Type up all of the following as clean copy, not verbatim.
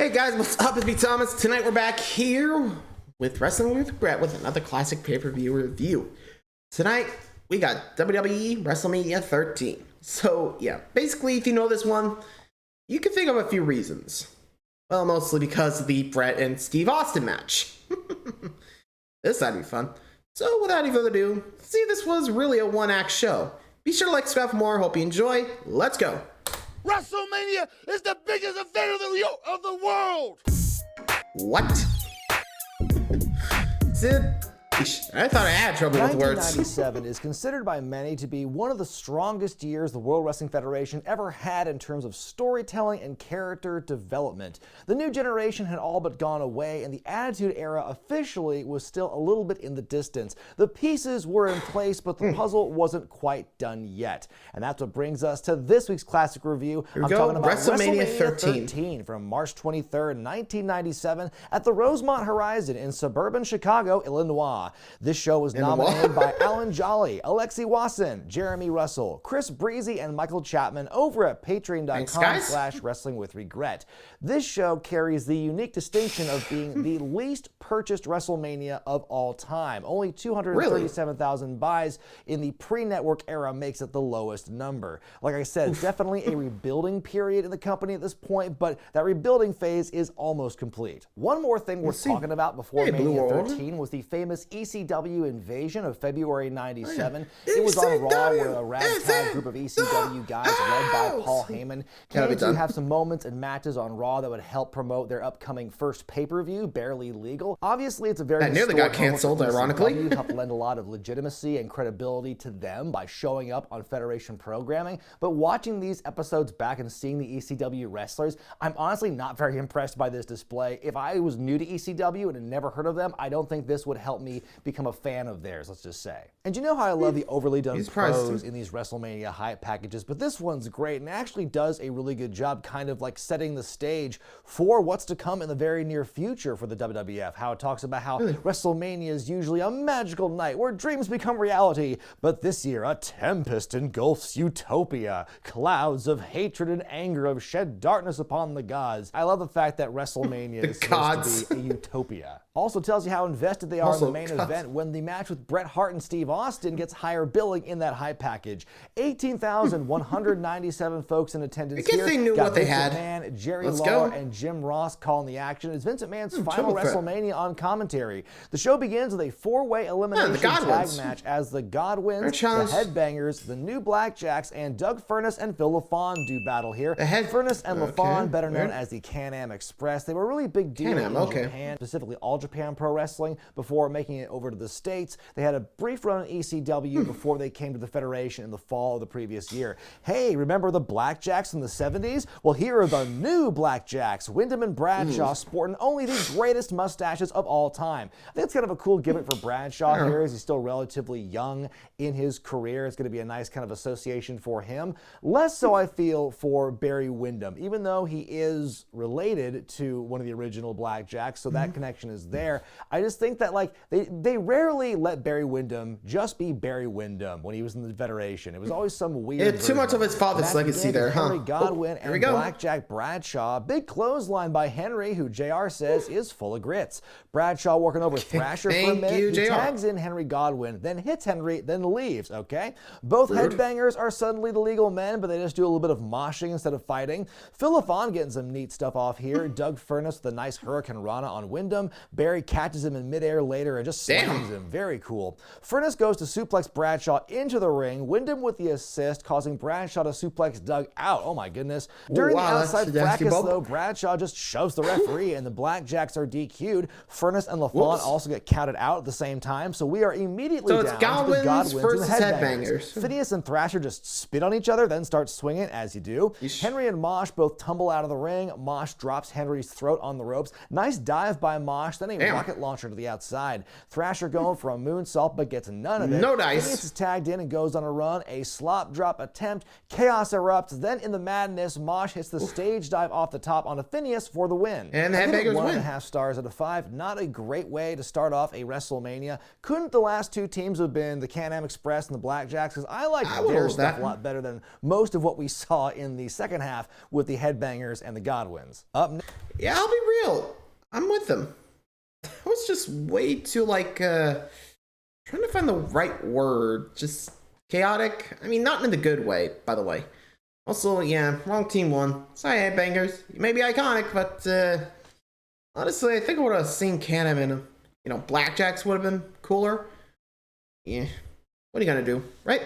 Hey guys, what's up? It's me, Thomas. Tonight we're back here with Wrestling with Bret with another classic pay-per-view review. Tonight we got WWE Wrestlemania 13. So yeah, basically if you know this one, you can think of a few reasons. Well, mostly because of the Bret and Steve Austin match. This ought to be fun. So without any further ado, see if this was really a one-act show. Be sure to like, subscribe for more. Hope you enjoy. Let's go. WrestleMania is the biggest event of the world! What? Sid? I thought I had trouble with words. 1997 is considered by many to be one of the strongest years the World Wrestling Federation ever had in terms of storytelling and character development. The new generation had all but gone away, and the Attitude Era officially was still a little bit in the distance. The pieces were in place, but the puzzle wasn't quite done yet. And that's what brings us to this week's classic review. I'm talking about WrestleMania 13 from March 23rd, 1997 at the Rosemont Horizon in suburban Chicago, Illinois. This show was nominated by Alan Jolly, Alexi Wasson, Jeremy Russell, Chris Breezy, and Michael Chapman over at patreon.com/wrestlingwithregret. This show carries the unique distinction of being the least purchased WrestleMania of all time. Only 237,000 buys in the pre-network era makes it the lowest number. Like I said, definitely a rebuilding period in the company at this point, but that rebuilding phase is almost complete. One more thing worth talking about before Mania 13 was the famous ECW invasion of February 97. It was on Raw where a ragtag group of ECW guys led by Paul Heyman came to have some moments and matches on Raw that would help promote their upcoming first pay-per-view, Barely Legal. Obviously, it's a very that nearly got canceled, ironically. ECW helped lend a lot of legitimacy and credibility to them by showing up on Federation programming, but watching these episodes back and seeing the ECW wrestlers, I'm honestly not very impressed by this display. If I was new to ECW and had never heard of them, I don't think this would help me become a fan of theirs, let's just say. And you know how I love the overly done pros in these WrestleMania hype packages, but this one's great and actually does a really good job kind of like setting the stage for what's to come in the very near future for the WWF. How it talks about how WrestleMania is usually a magical night where dreams become reality, but this year a tempest engulfs utopia. Clouds of hatred and anger have shed darkness upon the gods. I love the fact that WrestleMania is supposed to be a utopia. Also tells you how invested they are in the main event when the match with Bret Hart and Steve Austin gets higher billing in that hype package. 18,197 folks in attendance here. They knew what they had. McMahon, Jerry Lawler, and Jim Ross calling the action. It's Vince McMahon's final WrestleMania on commentary. The show begins with a four-way elimination tag match as the Godwins, the Headbangers, the New Blackjacks, and Doug Furnas and Phil LaFon do battle here. Furnas and LaFon, better known as the Can-Am Express, they were a really big deal in Japan, specifically All Japan Pro Wrestling, before making it over to the States. They had a brief run in ECW before they came to the Federation in the fall of the previous year. Hey, remember the Blackjacks in the 70s? Well, here are the new Blackjacks. Wyndham and Bradshaw sporting only the greatest mustaches of all time. I think it's kind of a cool gimmick for Bradshaw here, as he's still relatively young in his career. It's going to be a nice kind of association for him. Less so, I feel, for Barry Windham, even though he is related to one of the original Blackjacks, so that connection is there. I just think that like they rarely let Barry Windham just be Barry Windham when he was in the Federation. It was always some weird too much of his father's legacy there, Henry Godwin and Blackjack Bradshaw. Big clothesline by Henry, who JR says is full of grits. Bradshaw working over Thrasher for a minute. He tags in Henry Godwin, then hits Henry, then leaves, okay? Both Headbangers are suddenly the legal men, but they just do a little bit of moshing instead of fighting. Phil LaFon getting some neat stuff off here. Doug Furnas with a nice Hurricane Rana on Wyndham. Barry catches him in midair later and just slams him. Very cool. Furnas goes to suplex Bradshaw into the ring. Wyndham with the assist, causing Bradshaw to suplex Doug out. Oh my goodness. During the outside fracas, though, Bradshaw just shoves the referee and the Blackjacks are DQ'd. Furnas and LaFon also get counted out at the same time, so we are immediately down to the Godwins versus Headbangers. Phineas and Thrasher just spit on each other, then start swinging, as you do. Henry and Mosh both tumble out of the ring. Mosh drops Henry's throat on the ropes. Nice dive by Mosh, then a rocket launcher to the outside. Thrasher going for a moonsault, but gets none of it. No dice. Phineas is tagged in and goes on a run. A slop drop attempt. Chaos erupts. Then in the madness, Mosh hits the stage dive off the top onto Phineas for the win. And the Headbangers win. 1.5 stars out of 5. Not a great way to start off a WrestleMania. Couldn't the last two teams have been the Can-Am Express and the Blackjacks? Because I like their stuff a lot better than most of what we saw in the second half with the Headbangers and the Godwins. Yeah, I'll be real. I'm with them. I was just way too, like, trying to find the right word. Just chaotic. I mean, not in the good way, by the way. Also, yeah, wrong team won. Sorry, Headbangers. You may be iconic, but, honestly, I think I would have seen Can-Am in, Blackjacks would have been cooler. Yeah. What are you gonna do, right?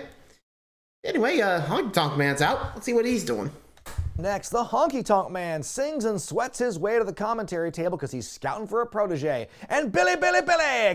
Anyway, Honky Tonk Man's out. Let's see what he's doing. Next, the Honky Tonk Man sings and sweats his way to the commentary table because he's scouting for a protege. And Billy,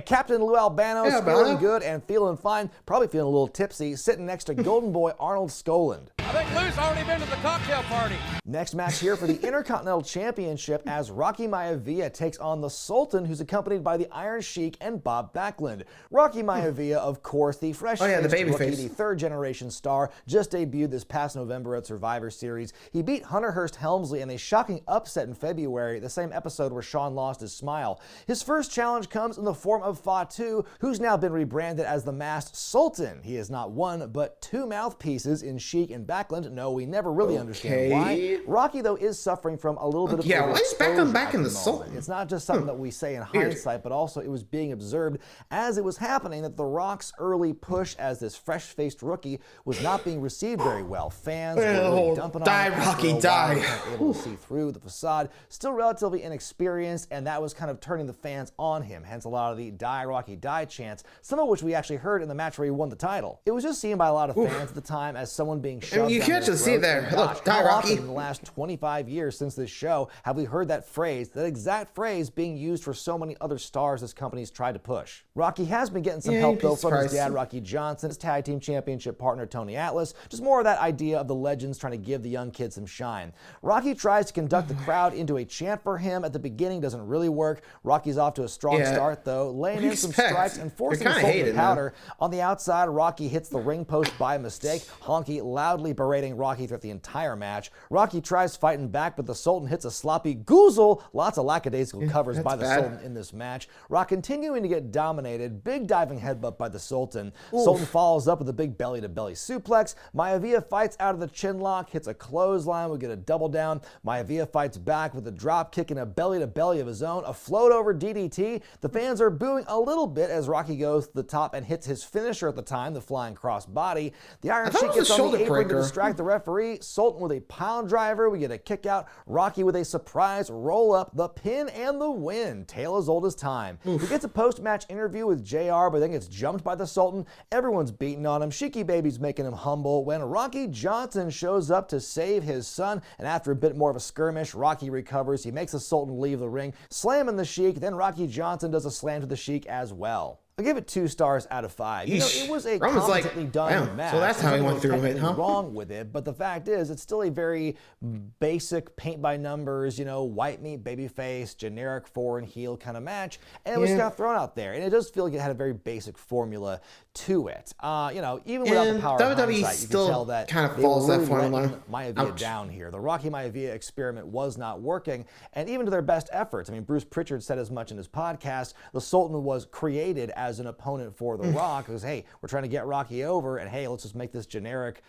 Captain Lou Albano's feeling good and feeling fine, probably feeling a little tipsy, sitting next to Golden Boy Arnold Skoland. I think Lou's already been to the cocktail party. Next match here for the Intercontinental Championship as Rocky Maivia takes on the Sultan, who's accompanied by the Iron Sheik and Bob Backlund. Rocky Maivia, of course, the fresh-faced rookie, the third-generation star, just debuted this past November at Survivor Series. He beat Hunter Hearst Helmsley in a shocking upset in February, the same episode where Shawn lost his smile. His first challenge comes in the form of Fatu, who's now been rebranded as the Masked Sultan. He is not one, but two mouthpieces in Sheik and Backlund. No, we never really understand why. Rocky, though, is suffering from a little bit of why is Backlund back in the Sultan? It's not just something that we say in hindsight, but also it was being observed as it was happening that The Rock's early push as this fresh-faced rookie was not being received very well. Fans were really dumping on him. Rocky, die. Able to see through the facade. Still relatively inexperienced, and that was kind of turning the fans on him. Hence a lot of the "Die Rocky, die" chants, some of which we actually heard in the match where he won the title. It was just seen by a lot of fans at the time as someone being shoved. You can't just see there. Look, Die Rocky. In the last 25 years since this show have we heard that phrase, that exact phrase, being used for so many other stars this company's tried to push. Rocky has been getting some help though from his dad, Rocky Johnson, his tag team championship partner, Tony Atlas. Just more of that idea of the legends trying to give the young kids some shine. Rocky tries to conduct the crowd into a chant for him at the beginning, doesn't really work. Rocky's off to a strong start though, laying in some strikes and forcing the Sultan to powder. On the outside, Rocky hits the ring post by mistake, Honky loudly berating Rocky throughout the entire match. Rocky tries fighting back, but the Sultan hits a sloppy goozle. Lots of lackadaisical covers by the Sultan in this match. Rock continuing to get dominated. Big diving headbutt by the Sultan. Sultan follows up with a big belly-to-belly suplex. Maivia fights out of the chin lock, hits a clothesline. We get a double down. Maivia fights back with a drop kick and a belly-to-belly of his own. A float over DDT. The fans are booing a little bit as Rocky goes to the top and hits his finisher at the time, the flying cross body. The Iron Sheik gets on the apron to distract the referee. Sultan with a pile driver. We get a kick out. Rocky with a surprise roll up, the pin, and the win. Tale as old as time. He gets a post-match interview with JR, but then gets jumped by the Sultan. Everyone's beating on him. Sheiky Baby's making him humble when Rocky Johnson shows up to save his son, and after a bit more of a skirmish, Rocky recovers. He makes the Sultan leave the ring, slamming the Sheik. Then Rocky Johnson does a slam to the Sheik as well. I'll give it 2 stars out of 5. You know, it was a competently done match. So that's how he went through it, huh? Wrong with it, but the fact is, it's still a very basic paint by numbers, white meat, babyface, generic foreign heel kind of match, and it was kind of thrown out there. And it does feel like it had a very basic formula to it. Even without the power of hindsight, you can tell that kind of falls that formula. Maivia down here. The Rocky Maivia experiment was not working, and even to their best efforts. I mean, Bruce Pritchard said as much in his podcast. The Sultan was created as an opponent for The Rock. It was, hey, we're trying to get Rocky over, and hey, let's just make this generic,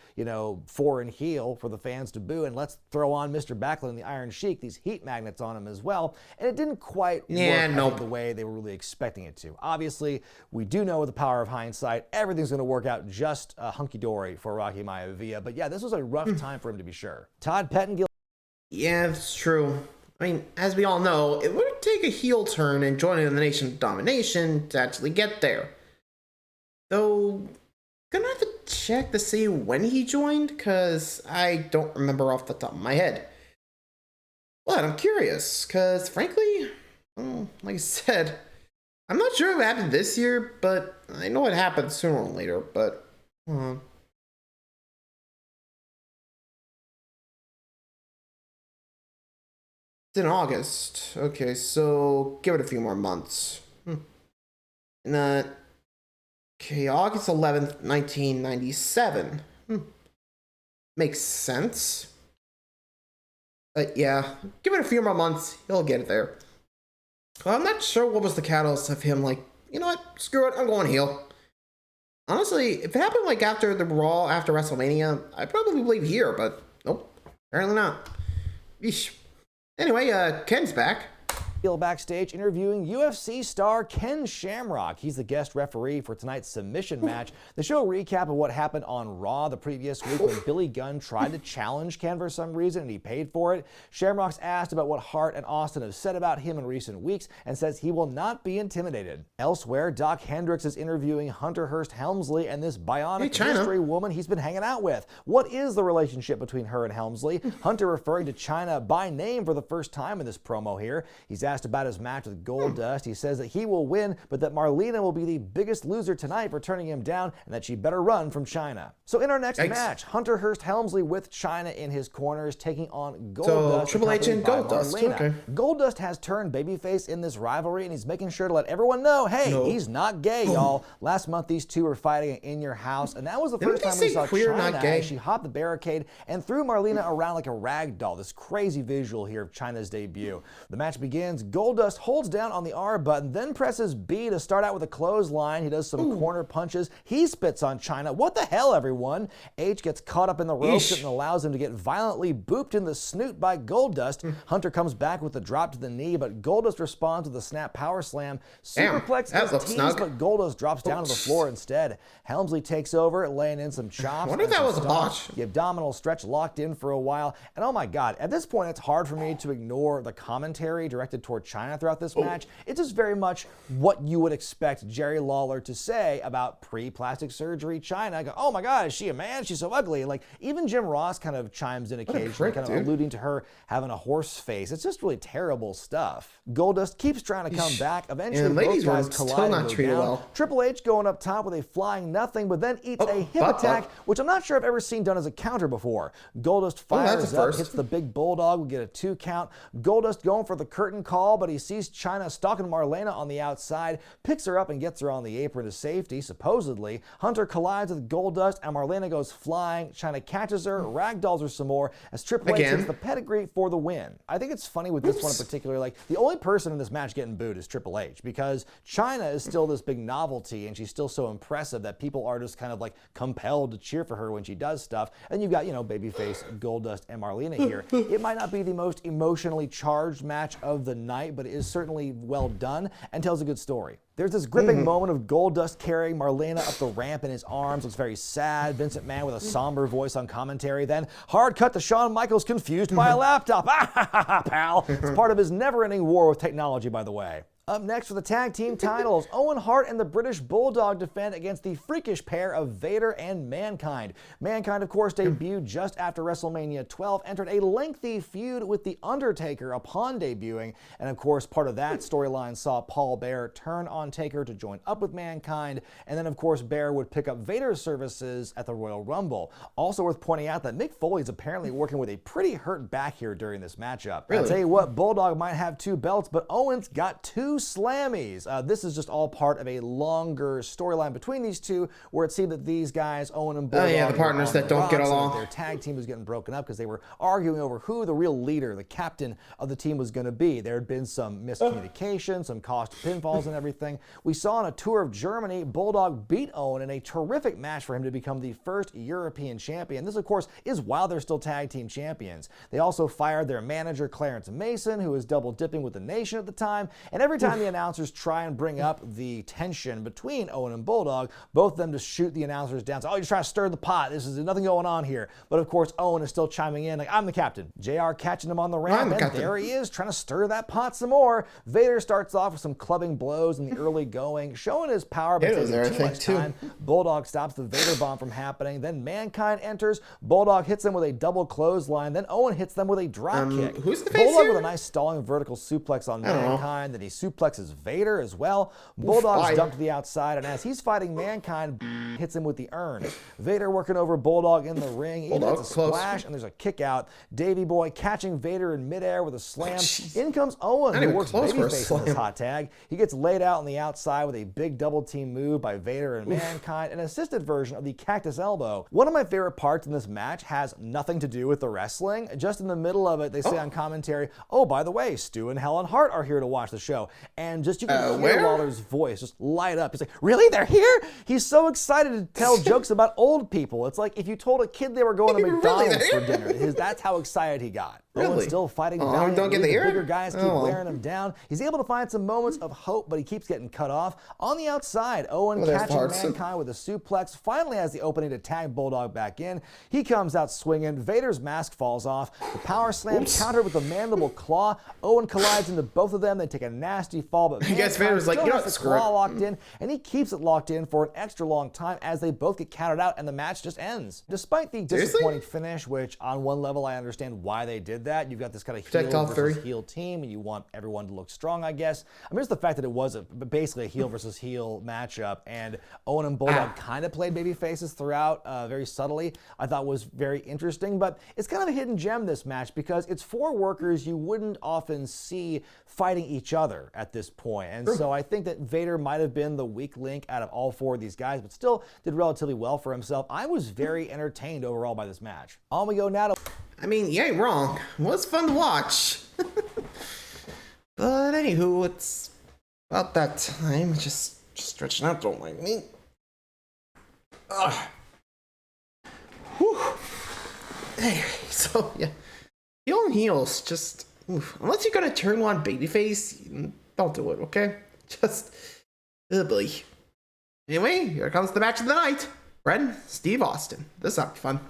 foreign heel for the fans to boo, and let's throw on Mr. Backlund and the Iron Sheik, these heat magnets on him as well. And it didn't quite work the way they were really expecting it to. Obviously, we do know with the power of hindsight, everything's going to work out just hunky-dory for Rocky Maivia. But yeah, this was a rough time for him to be sure. Todd Pettengill. Yeah, it's true. I mean, as we all know, it would take a heel turn and joining the Nation of Domination to actually get there. Though, gonna have to check to see when he joined, because I don't remember off the top of my head. But I'm curious, because frankly, like I said, I'm not sure if it happened this year, but I know it happened sooner or later, but... It's in August. Okay, so give it a few more months. in August 11th, 1997. Makes sense. But yeah, give it a few more months, he'll get it there. Well, I'm not sure what was the catalyst of him, like, you know what, screw it, I'm going heel. Honestly, if it happened like after the Raw, after WrestleMania, I'd probably believe here, but nope, apparently not. Yeesh. Anyway, Ken's back. Backstage interviewing UFC star Ken Shamrock. He's the guest referee for tonight's submission match. The show recap of what happened on Raw the previous week when Billy Gunn tried to challenge Ken for some reason and he paid for it. Shamrock's asked about what Hart and Austin have said about him in recent weeks and says he will not be intimidated. Elsewhere, Doc Hendricks is interviewing Hunter Hearst Helmsley and this bionic mystery woman he's been hanging out with. What is the relationship between her and Helmsley? Hunter referring to Chyna by name for the first time in this promo here. He's asked about his match with Goldust. He says that he will win, but that Marlena will be the biggest loser tonight for turning him down and that she better run from Chyna. So in our next match, Hunter Hearst Helmsley with Chyna in his corners taking on Goldust. So Triple H and Goldust. Okay. Goldust has turned babyface in this rivalry and he's making sure to let everyone know, hey, he's not gay, y'all. Last month these two were fighting in your house and that was the first time we saw Chyna as she hopped the barricade and threw Marlena around like a rag doll. This crazy visual here of Chyna's debut. The match begins. Goldust holds down on the R button, then presses B to start out with a clothesline. He does some corner punches. He spits on Chyna. What the hell, everyone? H gets caught up in the ropes and allows him to get violently booped in the snoot by Goldust. Hunter comes back with a drop to the knee, but Goldust responds with a snap power slam. Superplex is teased, but Goldust drops down to the floor instead. Helmsley takes over, laying in some chops. I wonder if that was a botch. The abdominal stretch locked in for a while. And oh my God, at this point, it's hard for me to ignore the commentary directed toward Chyna throughout this match. It's just very much what you would expect Jerry Lawler to say about pre-plastic surgery Chyna. Go, oh my God, is she a man? She's so ugly. Like even Jim Ross kind of chimes in occasionally, kind of alluding to her having a horse face. It's just really terrible stuff. Goldust keeps trying to come back. Eventually, both guys collide and go down. Well. Triple H going up top with a flying nothing, but then eats a hip attack, which I'm not sure I've ever seen done as a counter before. Goldust fires up, hits the big bulldog, we get a 2 count. Goldust going for the curtain call, but he sees Chyna stalking Marlena on the outside, picks her up and gets her on the apron to safety, supposedly. Hunter collides with Goldust and Marlena goes flying. Chyna catches her, ragdolls her some more as Triple H hits the pedigree for the win. I think it's funny with this one in particular, like the only person in this match getting booed is Triple H because Chyna is still this big novelty and she's still so impressive that people are just kind of like compelled to cheer for her when she does stuff. And you've got, you know, babyface Goldust and Marlena here. It might not be the most emotionally charged match of the night, but it is certainly well done and tells a good story. There's this gripping moment of Goldust carrying Marlena up the ramp in his arms. It's very sad. Vince McMahon with a somber voice on commentary. Then hard cut to Shawn Michaels confused by a laptop. Pal. It's part of his never-ending war with technology, by the way. Up next for the tag team titles, Owen Hart and the British Bulldog defend against the freakish pair of Vader and Mankind. Mankind, of course, debuted just after WrestleMania 12, entered a lengthy feud with The Undertaker upon debuting, and of course, part of that storyline saw Paul Bearer turn on Taker to join up with Mankind, and then, of course, Bearer would pick up Vader's services at the Royal Rumble. Also worth pointing out that Mick Foley is apparently working with a pretty hurt back here during this matchup. Really? I'll tell you what, Bulldog might have 2 belts, but Owen's got 2 Slammies. This is just all part of a longer storyline between these two where it seemed that these guys, Owen and Bulldog, the partners that don't get along. Their tag team was getting broken up because they were arguing over who the real leader, the captain of the team was going to be. There had been some miscommunication, some cost pinfalls and everything. We saw on a tour of Germany, Bulldog beat Owen in a terrific match for him to become the first European champion. This, of course, is while they're still tag team champions. They also fired their manager, Clarence Mason, who was double dipping with the Nation at the time, and every time the announcers try and bring up the tension between Owen and Bulldog, both of them just shoot the announcers down. So, oh, you're trying to stir the pot. There's nothing going on here. But of course, Owen is still chiming in like, I'm the captain. JR catching him on the ramp, and there he is trying to stir that pot some more. Vader starts off with some clubbing blows in the early going, showing his power, but taking too much time. Bulldog stops the Vader bomb from happening. Then Mankind enters. Bulldog hits them with a double clothesline. Then Owen hits them with a drop kick. Who's the face Bulldog here? with a nice stalling vertical suplex on Mankind. Then he suplexes Vader as well. Bulldog's dumped to the outside, and as he's fighting Mankind, hits him with the urn. Vader working over Bulldog in the ring. He gets a splash, and there's a kick out. Davey Boy catching Vader in midair with a slam. In comes Owen, who works babyface in this hot tag. He gets laid out on the outside with a big double team move by Vader and Mankind, an assisted version of the cactus elbow. One of my favorite parts in this match has nothing to do with the wrestling. Just in the middle of it, they say on commentary, oh, by the way, Stu and Helen Hart are here to watch the show. And just you can hear Lawler's voice just light up. He's like, really? They're here? He's so excited to tell jokes about old people. It's like if you told a kid they were going to McDonald's for dinner. That's how excited he got. Owen's still fighting down. Don't get the bigger guys keep wearing him down. He's able to find some moments of hope, but he keeps getting cut off. On the outside, Owen catching Mankind with a suplex, finally has the opening to tag Bulldog back in. He comes out swinging. Vader's mask falls off. The power slam countered with the mandible claw. Owen collides into both of them. They take a nasty fall, but Vader's like, you know what, the claw locked in, and he keeps it locked in for an extra long time as they both get counted out, and the match just ends. Despite the disappointing finish, which on one level I understand why they did that. You've got this kind of heel versus heel team, and you want everyone to look strong, I guess. I mean, just the fact that it was basically a heel versus heel matchup, and Owen and Bulldog kind of played baby faces throughout very subtly, I thought was very interesting. But it's kind of a hidden gem, this match, because it's four workers you wouldn't often see fighting each other at this point. And so I think that Vader might have been the weak link out of all four of these guys, but still did relatively well for himself. I was very entertained overall by this match. On we go now to... I mean, you ain't wrong. It was fun to watch. But anywho, it's about that time. Just stretching out, don't mind me. Whew. Anyway, so yeah. Heel and heels, just unless you're gonna turn one babyface, don't do it, okay? Just boy. Anyway, here comes the match of the night. Bret, Steve Austin. This ought to be fun.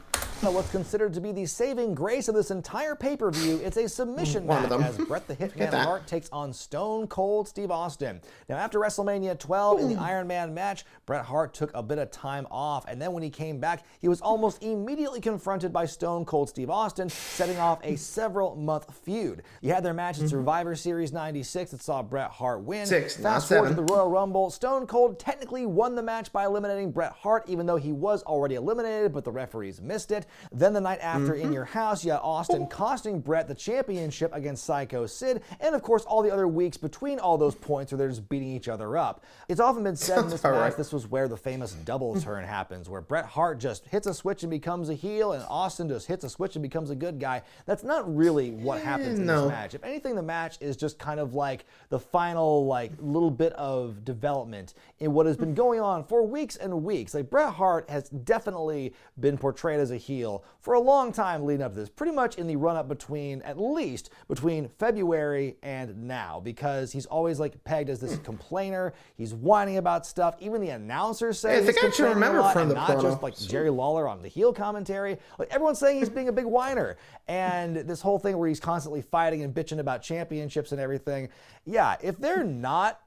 What's considered to be the saving grace of this entire pay-per-view, it's a submission match as Bret the Hitman Hart takes on Stone Cold Steve Austin. Now, after WrestleMania 12 in the Iron Man match, Bret Hart took a bit of time off, and then when he came back, he was almost immediately confronted by Stone Cold Steve Austin, setting off a several-month feud. You had their match at Survivor Series 96 that saw Bret Hart win. Fast forward to the Royal Rumble, Stone Cold technically won the match by eliminating Bret Hart, even though he was already eliminated, but the referees missed it. Then the night after in your house, you had Austin costing Bret the championship against Psycho Sid, and of course all the other weeks between all those points where they're just beating each other up. It's often been said in this match this was where the famous double turn happens, where Bret Hart just hits a switch and becomes a heel, and Austin just hits a switch and becomes a good guy. That's not really what happens in this match. If anything, the match is just kind of like the final little bit of development in what has been going on for weeks and weeks. Like, Bret Hart has definitely been portrayed as a heel for a long time leading up to this, pretty much in the run-up at least between February and now, because he's always pegged as this complainer. He's whining about stuff. Even the announcers say he's complaining a lot, and not just Jerry Lawler on the heel commentary. Everyone's saying he's being a big whiner. And this whole thing where he's constantly fighting and bitching about championships and everything. Yeah, if they're not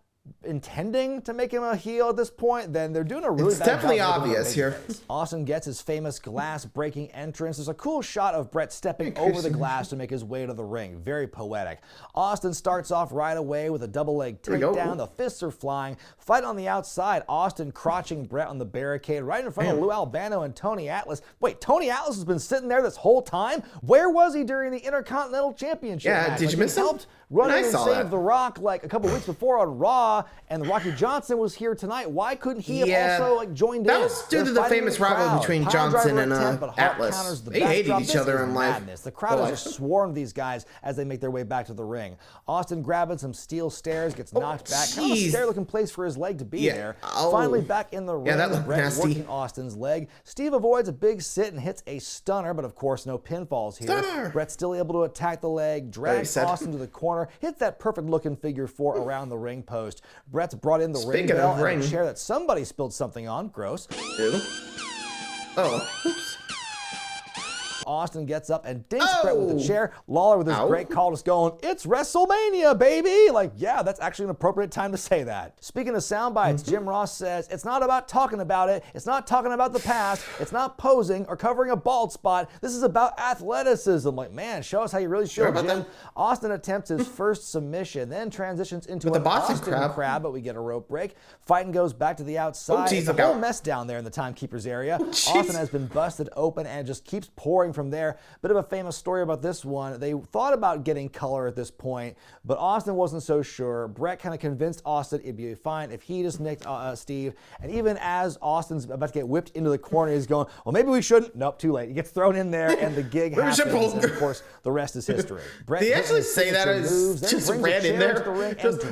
intending to make him a heel at this point, then they're doing a really bad job. It's definitely obvious here. Austin gets his famous glass-breaking entrance. There's a cool shot of Bret stepping over the glass to make his way to the ring. Very poetic. Austin starts off right away with a double-leg takedown. The fists are flying. Fight on the outside. Austin crotching Bret on the barricade right in front of Lou Albano and Tony Atlas. Wait, Tony Atlas has been sitting there this whole time? Where was he during the Intercontinental Championship match? Did you miss him? Helped run in and save The Rock a couple weeks before on Raw, and the Rocky Johnson was here tonight. Why couldn't he have also joined in? That was due to the famous rivalry between Johnson and Atlas. They hated each other in life. The crowd has just swarmed these guys as they make their way back to the ring. Austin grabbing some steel stairs, gets knocked back. Kind of a scary-looking place for his leg to be there. Finally back in the ring, Bret working Austin's leg. Steve avoids a big sit and hits a stunner, but of course no pinfalls here. Bret's still able to attack the leg, drags Austin to the corner, hits that perfect-looking figure four around the ring post. Bret's brought in the ring bell and a chair that somebody spilled something on. Gross. Oh. Oops. Austin gets up and dinks Bret with the chair. Lawler with his great call just going, "It's WrestleMania, baby!" Like, yeah, that's actually an appropriate time to say that. Speaking of sound bites, Jim Ross says, "It's not about talking about it. It's not talking about the past. It's not posing or covering a bald spot. This is about athleticism." Like, man, show us how you really feel, Jim. Austin attempts his first submission, then transitions into an Austin crab, but we get a rope break. Fighting goes back to the outside. It's a whole mess down there in the timekeeper's area. Austin has been busted open and just keeps pouring from there. Bit of a famous story about this one. They thought about getting color at this point, but Austin wasn't so sure. Bret kind of convinced Austin it'd be fine if he just nicked Steve. And even as Austin's about to get whipped into the corner, he's going, "Well, maybe we shouldn't." Nope, too late. He gets thrown in there, and the gig happens. And of course, the rest is history. Bret did he actually say that as just ran in there?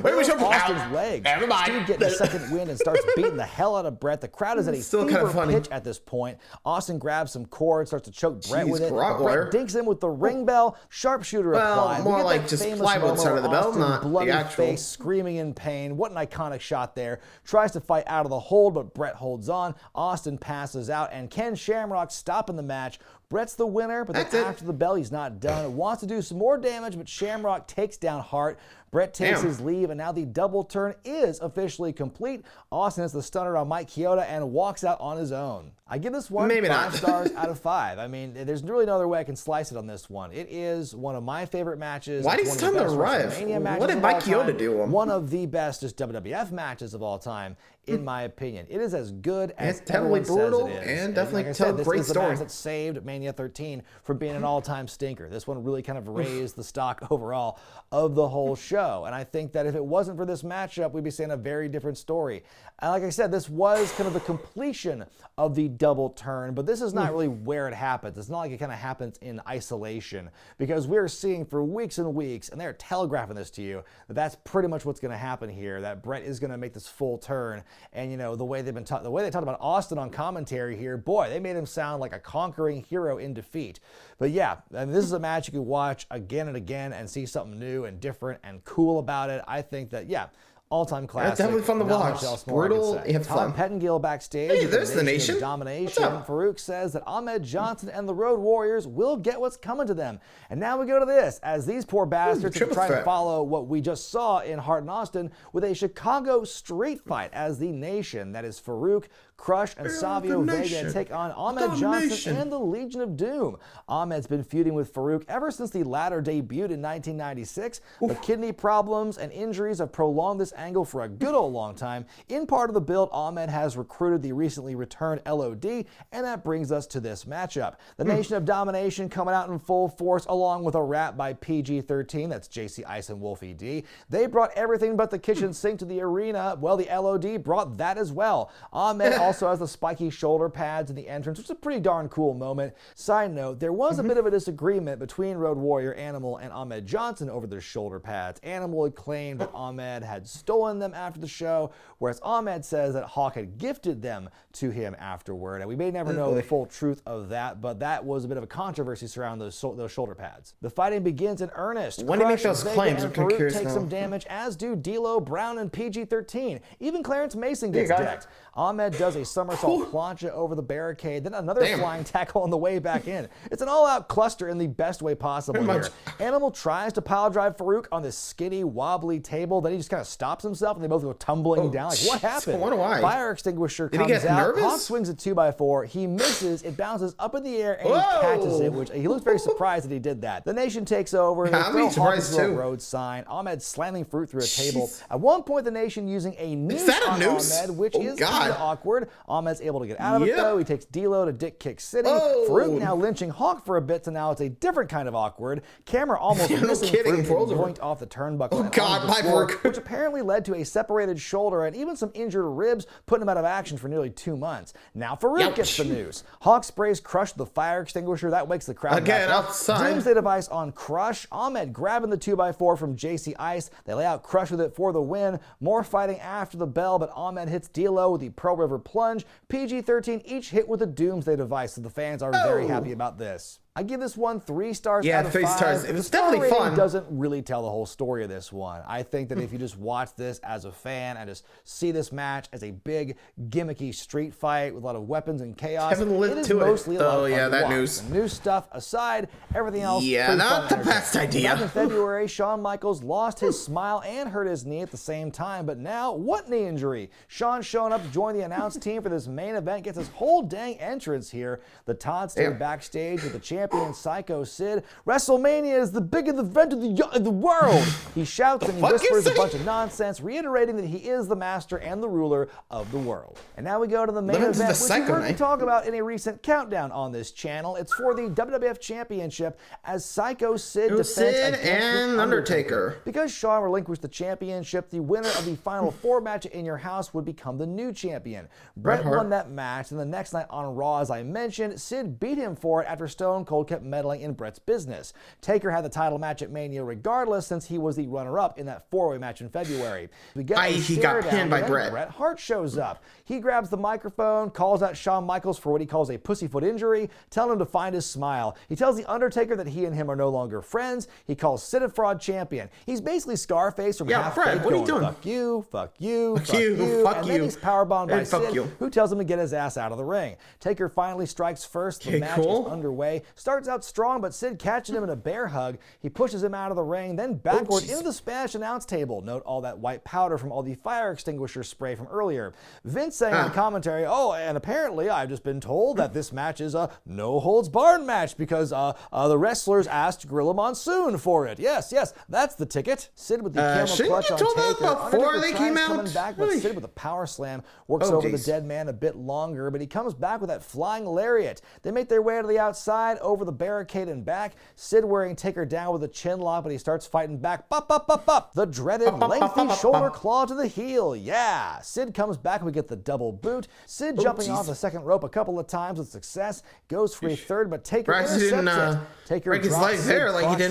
Maybe we should Austin's legs. Steve getting a second wind and starts beating the hell out of Bret. The crowd is at a fever pitch at this point. Austin grabs some cord, starts to choke Bret with it. Bret dinks him with the ring bell. Sharpshooter applied. More like just plywood side of the bell, not bloody the actual. Face, screaming in pain. What an iconic shot there. Tries to fight out of the hold, but Bret holds on. Austin passes out, and Ken Shamrock stopping the match. Bret's the winner, but then after the bell, he's not done. Wants to do some more damage, but Shamrock takes down Hart. Bret takes his leave, and now the double turn is officially complete. Austin has the stunner on Mike Chioda and walks out on his own. I give this one 5 stars out of 5. I mean, there's really no other way I can slice it on this one. It is one of my favorite matches. Why did he stun the ref? What did Mike Chioda do? One of the best just WWF matches of all time, in my opinion. It is as good as everyone says it is. And definitely tell a great story. This is the match that saved Mania 13 from being an all-time stinker. This one really kind of raised the stock overall of the whole show. And I think that if it wasn't for this matchup, we'd be saying a very different story. And like I said, this was kind of the completion of the double turn, but this is not really where it happens. It's not like it kind of happens in isolation, because we're seeing for weeks and weeks, and they're telegraphing this to you, that that's pretty much what's going to happen here, that Bret is going to make this full turn. And you know, the way they talked about Austin on commentary here, boy, they made him sound like a conquering hero in defeat. But yeah, and this is a match you can watch again and again and see something new and different and cool about it. I think that, yeah, all-time classic. It's definitely fun to watch. Brutal. Tom Pettengill backstage. Hey, there's the Nation. Domination. Farouk says that Ahmed Johnson and the Road Warriors will get what's coming to them. And now we go to this, as these poor bastards are trying to follow what we just saw in Hart and Austin with a Chicago street fight, as the Nation, that is Farouk, Crush, and Savio Vega, take on Ahmed Johnson and the Legion of Doom. Ahmed's been feuding with Farouk ever since the latter debuted in 1996, but kidney problems and injuries have prolonged this angle for a good old long time. In part of the build, Ahmed has recruited the recently returned LOD, and that brings us to this matchup. The Nation of Domination coming out in full force, along with a rap by PG-13, that's JC Ice and Wolfie D. They brought everything but the kitchen sink to the arena. Well, the LOD brought that as well. Ahmed also has the spiky shoulder pads in the entrance, which is a pretty darn cool moment. Side note, there was a bit of a disagreement between Road Warrior Animal and Ahmed Johnson over their shoulder pads. Animal had claimed that Ahmed had stolen them after the show, whereas Ahmed says that Hawk had gifted them to him afterward. And we may never know the full truth of that, but that was a bit of a controversy surrounding those shoulder pads. The fighting begins in earnest. When do you make those claims? I'm curious takes some damage, as do D'Lo, Brown, and PG-13. Even Clarence Mason gets decked. Ahmed does a somersault plancha over the barricade, then another flying tackle on the way back in. It's an all-out cluster in the best way possible here. Animal tries to pile drive Farouk on this skinny, wobbly table, then he just kind of stops himself, and they both go tumbling down. Like, what happened? I wonder why. Fire extinguisher comes out. Nervous? Hawk swings a 2x4. He misses. It bounces up in the air, and he catches it, which he looks very surprised that he did that. The Nation takes over. They throw Hawk into a road sign. Ahmed slamming Farouk through a table. At one point, the Nation using a noose on Ahmed, which is kind of awkward. Ahmed's able to get out of it, though. He takes D'Lo to Dick Kick City. Farouk now lynching Hawk for a bit, so now it's a different kind of awkward. Camera almost missing Farouk, yoinked off the turnbuckle. Which apparently led to a separated shoulder and even some injured ribs, putting him out of action for nearly 2 months. Now Farouk gets the news. Hawk sprays Crush the fire extinguisher. That wakes the crowd again outside. Doomsday device on Crush. Ahmed grabbing the 2x4 from JC Ice. They lay out Crush with it for the win. More fighting after the bell, but Ahmed hits D'Lo with the Pearl River plunge. PG-13 each hit with a Doomsday device, so the fans are very happy about this. I give this one 3 stars Yeah, out of 5. 3 stars. It was definitely rating fun. Doesn't really tell the whole story of this one. I think that if you just watch this as a fan and just see this match as a big gimmicky street fight with a lot of weapons and chaos, Haven't lived it is to it. mostly a lot of fun Yeah, to that watch. news. The new stuff aside, everything else. Yeah, pretty not fun the best idea. Back in February, Shawn Michaels lost his smile and hurt his knee at the same time, but now what knee injury? Shawn showing up to join the announce team for this main event gets his whole dang entrance here. The Todd stayed backstage with the champion Psycho Sid. WrestleMania is the biggest event of the world. He shouts and he whispers a bunch of nonsense, reiterating that he is the master and the ruler of the world. And now we go to the main event, which you heard me talk about in a recent countdown on this channel. It's for the WWF Championship as Psycho Sid defends against the Undertaker. Because Shawn relinquished the championship, the winner of the Final 4 match in Your House would become the new champion. Bret won that match, and the next night on Raw, as I mentioned, Sid beat him for it after Stone Cold kept meddling in Bret's business. Taker had the title match at Mania regardless, since he was the runner-up in that 4-way match in February. He got pinned by Bret. Bret Hart shows up. He grabs the microphone, calls out Shawn Michaels for what he calls a pussyfoot injury, telling him to find his smile. He tells the Undertaker that he and him are no longer friends. He calls Sid a fraud champion. He's basically Scarface from Half-Baked, what are you doing? Fuck you, fuck you, fuck you, and then he's powerbombed by Sid, you. who tells him to get his ass out of the ring. Taker finally strikes first. The match is underway. Starts out strong, but Sid catches him in a bear hug. He pushes him out of the ring, then backward into the Spanish announce table. Note all that white powder from all the fire extinguisher spray from earlier. Vince saying in the commentary, and apparently I've just been told that this match is a no-holds-barred match because the wrestlers asked Gorilla Monsoon for it. Yes, that's the ticket. Sid with the camel clutch on Taker. Before they came out? Coming back, but Sid with a power slam works over the dead man a bit longer, but he comes back with that flying lariat. They make their way to the outside, over the barricade and back. Sid wearing Taker down with a chin lock, but he starts fighting back. The dreaded lengthy shoulder claw to the heel. Yeah. Sid comes back, we get the double boot. Sid jumping off the second rope a couple of times with success. Goes for a third, but Taker intercepts it. Taker drops Sid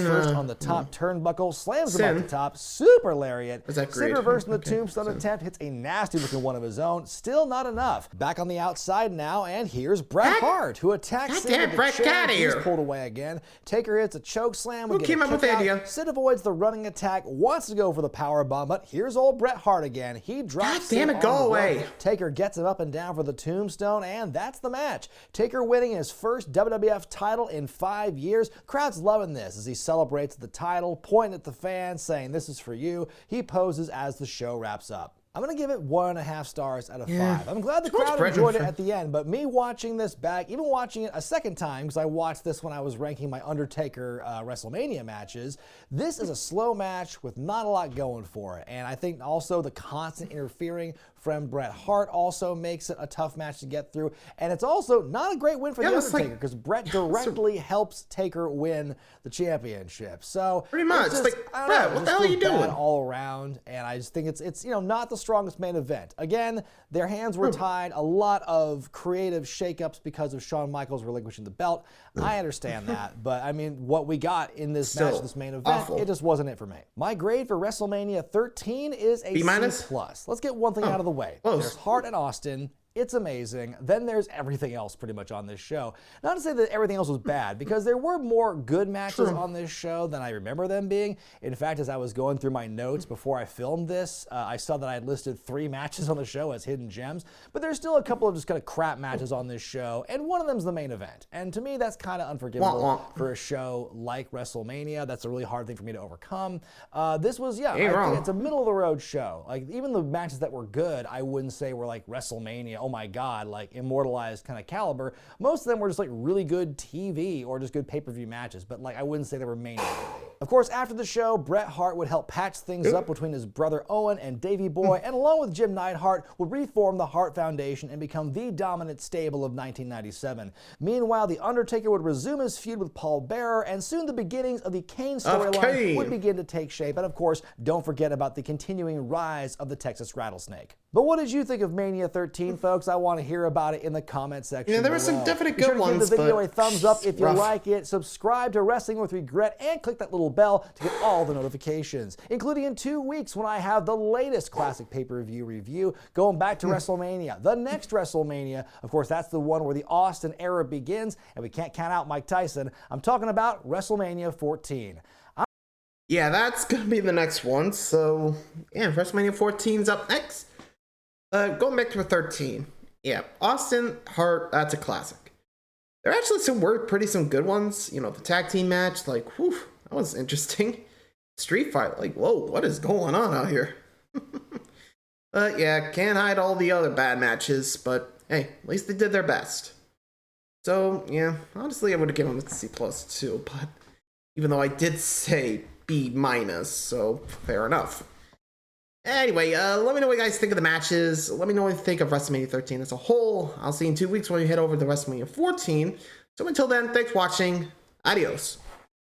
first on the top turnbuckle, slams him off the top, super lariat. Sid reversing the tombstone attempt, hits a nasty looking one of his own. Still not enough. Back on the outside now, and here's Bret Hart, who attacks Sid with the chair. He's pulled away again. Taker hits a choke slam. Who came up with the idea? Sid avoids the running attack, wants to go for the power bomb, but here's old Bret Hart again. He drops Sid on go the away. rope. Taker gets him up and down for the tombstone, and that's the match. Taker winning his first WWF title in 5 years. Crowd's loving this as he celebrates the title, pointing at the fans, saying, "This is for you." He poses as the show wraps up. I'm going to give it 1.5 stars out of 5. I'm glad the crowd enjoyed it at the end, but me watching this back, even watching it a second time, because I watched this when I was ranking my Undertaker WrestleMania matches, this is a slow match with not a lot going for it. And I think also the constant interfering from Bret Hart also makes it a tough match to get through. And it's also not a great win for the Undertaker, because Bret directly helps Taker win the championship. So pretty much, just, Bret, what the hell are you doing? All around, and I just think it's not the strongest main event. Again, their hands were tied. A lot of creative shakeups because of Shawn Michaels relinquishing the belt. I understand that, but I mean, what we got in this match, this main event, it just wasn't it for me. My grade for WrestleMania 13 is a C+. Let's get one thing out of the way. There's Hart and Austin. It's amazing. Then there's everything else pretty much on this show. Not to say that everything else was bad, because there were more good matches on this show than I remember them being. In fact, as I was going through my notes before I filmed this, I saw that I had listed 3 matches on the show as hidden gems, but there's still a couple of just kind of crap matches on this show, and one of them's the main event. And to me, that's kind of unforgivable for a show like WrestleMania. That's a really hard thing for me to overcome. This was, I think it's a middle-of-the-road show. Like, even the matches that were good, I wouldn't say were like WrestleMania, oh my God, like immortalized kind of caliber. Most of them were just like really good TV or just good pay-per-view matches, but like I wouldn't say they were main event. Of course, after the show, Bret Hart would help patch things up between his brother Owen and Davey Boy, and along with Jim Neidhart, would reform the Hart Foundation and become the dominant stable of 1997. Meanwhile, The Undertaker would resume his feud with Paul Bearer, and soon the beginnings of the Kane storyline would begin to take shape. And of course, don't forget about the continuing rise of the Texas Rattlesnake. But what did you think of Mania 13, folks? I want to hear about it in the comment section. Yeah, there were some definite good ones. Give the video a thumbs up if you like it. Subscribe to Wrestling with Regret and click that little bell to get all the notifications, including in 2 weeks when I have the latest classic pay-per-view review going back to WrestleMania. The next WrestleMania, of course, that's the one where the Austin era begins, and we can't count out Mike Tyson. I'm talking about WrestleMania 14. Yeah, that's going to be the next one. So, yeah, WrestleMania 14's up next. Going back to 13. Yeah, Austin Hart, that's a classic. There are actually some good ones. You know, the tag team match, like, whew, that was interesting. Street fight, like, whoa, what is going on out here? Yeah, can't hide all the other bad matches, but hey, at least they did their best. So, yeah, honestly, I would have given them a C+ too, but even though I did say B-, so fair enough. Anyway, let me know what you guys think of the matches. Let me know what you think of WrestleMania 13 as a whole. I'll see you in 2 weeks when we head over to WrestleMania 14. So until then, thanks for watching. Adios.